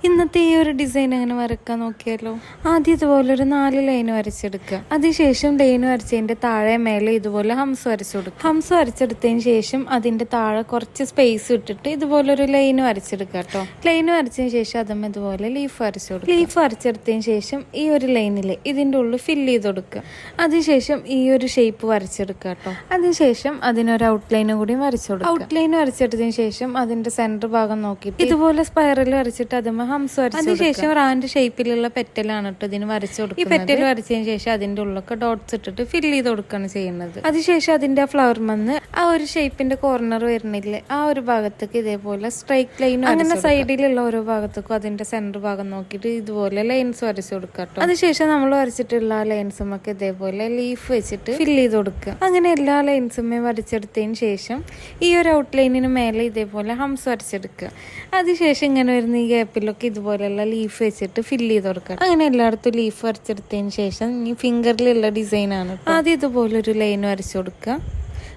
ഇന്നത്തെ ഈ ഒരു ഡിസൈൻ എങ്ങനെ വരക്കാൻ നോക്കിയാലോ. ആദ്യം ഇതുപോലെ ഒരു 4 ലൈൻ വരച്ചെടുക്കുക. അതിനുശേഷം ലൈൻ വരച്ചതിന്റെ താഴെ മേലെ ഇതുപോലെ ഹംസ് വരച്ചു കൊടുക്കുക. ഹംസ് വരച്ചെടുത്തതിന് ശേഷം അതിന്റെ താഴെ കുറച്ച് സ്പേസ് ഇട്ടിട്ട് ഇതുപോലെ ഒരു ലൈൻ വരച്ചെടുക്കുക കേട്ടോ. ലൈൻ വരച്ചതിന് ശേഷം അതും ഇതുപോലെ ലീഫ് വരച്ചു കൊടുക്കുക. ലീഫ് വരച്ചെടുത്തതിന് ശേഷം ഈ ഒരു ലൈനില് ഇതിന്റെ ഉള്ളിൽ ഫില്ല് ചെയ്ത് കൊടുക്കുക. അതിനുശേഷം ഈ ഒരു ഷേപ്പ് വരച്ചെടുക്കുക കേട്ടോ. അതിനുശേഷം അതിനൊരു ഔട്ട്ലൈൻ കൂടി വരച്ചു കൊടുക്കുക. ഔട്ട്ലൈൻ വരച്ചെടുത്തതിന് ശേഷം അതിന്റെ സെന്റർ ഭാഗം നോക്കിയിട്ട് ഇതുപോലെ സ്പൈറൽ വരച്ചിട്ട് അതും ഹംസ് വരച്ചു. അതിനുശേഷം റാൻഡ് ഷേപ്പിലുള്ള പെറ്റലാണ് കേട്ടോ ഇതിന് വരച്ചു കൊടുക്കുക. ഈ പെറ്റൽ വരച്ചതിന് ശേഷം അതിന്റെ ഉള്ളൊക്കെ ഡോട്ട്സ് ഇട്ടിട്ട് ഫില്ല് ചെയ്ത് കൊടുക്കുകയാണ് ചെയ്യുന്നത്. അതിനുശേഷം അതിന്റെ ഫ്ലവർ വന്ന് ആ ഒരു ഷേപ്പിന്റെ കോർണർ വരുന്നില്ലേ ആ ഒരു ഭാഗത്തേക്ക് ഇതേപോലെ സ്ട്രൈറ്റ് ലൈൻ, അങ്ങനെ സൈഡിലുള്ള ഓരോ ഭാഗത്തേക്കും അതിന്റെ സെന്റർ ഭാഗം നോക്കിയിട്ട് ഇതുപോലെ ലൈൻസ് വരച്ചു കൊടുക്കുക കേട്ടോ. അതിനുശേഷം നമ്മൾ വരച്ചിട്ടുള്ള ആ ലൈൻസും ഒക്കെ ഇതേപോലെ ലീഫ് വെച്ചിട്ട് ഫില്ല് ചെയ്ത് കൊടുക്കുക. അങ്ങനെ എല്ലാ ലൈൻസുമേ വരച്ചെടുത്തതിന് ശേഷം ഈ ഒരു ഔട്ട്ലൈനിന് മേലെ ഇതേപോലെ ഹംസ് വരച്ചെടുക്കുക. അതിനുശേഷം ഇങ്ങനെ വരുന്ന ഈ ഗ്യാപ്പിലൊക്കെ ഇതുപോലെയുള്ള ലീഫ് വെച്ചിട്ട് ഫില്ല് ചെയ്ത് കൊടുക്കുക. അങ്ങനെ എല്ലായിടത്തും ലീഫ് വരച്ചെടുത്തതിന് ശേഷം ഈ ഫിംഗറിലുള്ള ഡിസൈൻ ആണ്. ആദ്യം ഇതുപോലെ ഒരു ലൈൻ വരച്ചു കൊടുക്കുക.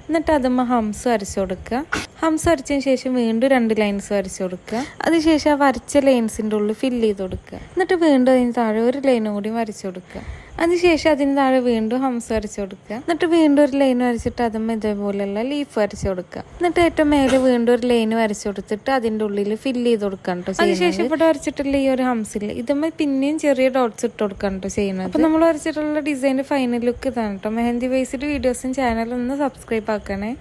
എന്നിട്ട് അതുമ്മ ഹംസ് വരച്ചു കൊടുക്കുക. ഹംസ് വരച്ചതിന് ശേഷം വീണ്ടും 2 ലൈൻസ് വരച്ചു കൊടുക്കുക. അതിനുശേഷം ആ വരച്ച ലൈൻസിന്റെ ഉള്ളിൽ ഫില്ല് ചെയ്ത് കൊടുക്കുക. എന്നിട്ട് വീണ്ടും അതിന് താഴെ ഒരു ലൈനും കൂടി വരച്ചു കൊടുക്കുക. അതിനുശേഷം അതിന് താഴെ വീണ്ടും ഹംസ് വരച്ചു കൊടുക്കുക. എന്നിട്ട് വീണ്ടും ഒരു ലൈൻ വരച്ചിട്ട് അതും ഇതേപോലെയുള്ള ലീഫ് വരച്ചു കൊടുക്കുക. എന്നിട്ട് ഏറ്റവും മേലെ വീണ്ടും ഒരു ലൈൻ വരച്ചു കൊടുത്തിട്ട് അതിന്റെ ഉള്ളിൽ ഫില്ല് ചെയ്ത് കൊടുക്കാം കേട്ടോ. അതിനുശേഷം ഇവിടെ വരച്ചിട്ടുള്ള ഈ ഒരു ഹംസിൽ ഇതുമ്മ പിന്നെയും ചെറിയ ഡോട്ട്സ് ഇട്ട് കൊടുക്കാം കേട്ടോ ചെയ്യുന്നത്. അപ്പൊ നമ്മൾ വരച്ചിട്ടുള്ള ഡിസൈൻ്റെ ഫൈനൽ ലുക്ക് ഇതാണ് കേട്ടോ. മെഹന്തി ബേസ്ഡ് വീഡിയോസും ചാനൽ ഒന്ന് സബ്സ്ക്രൈബ് ആക്കണേ.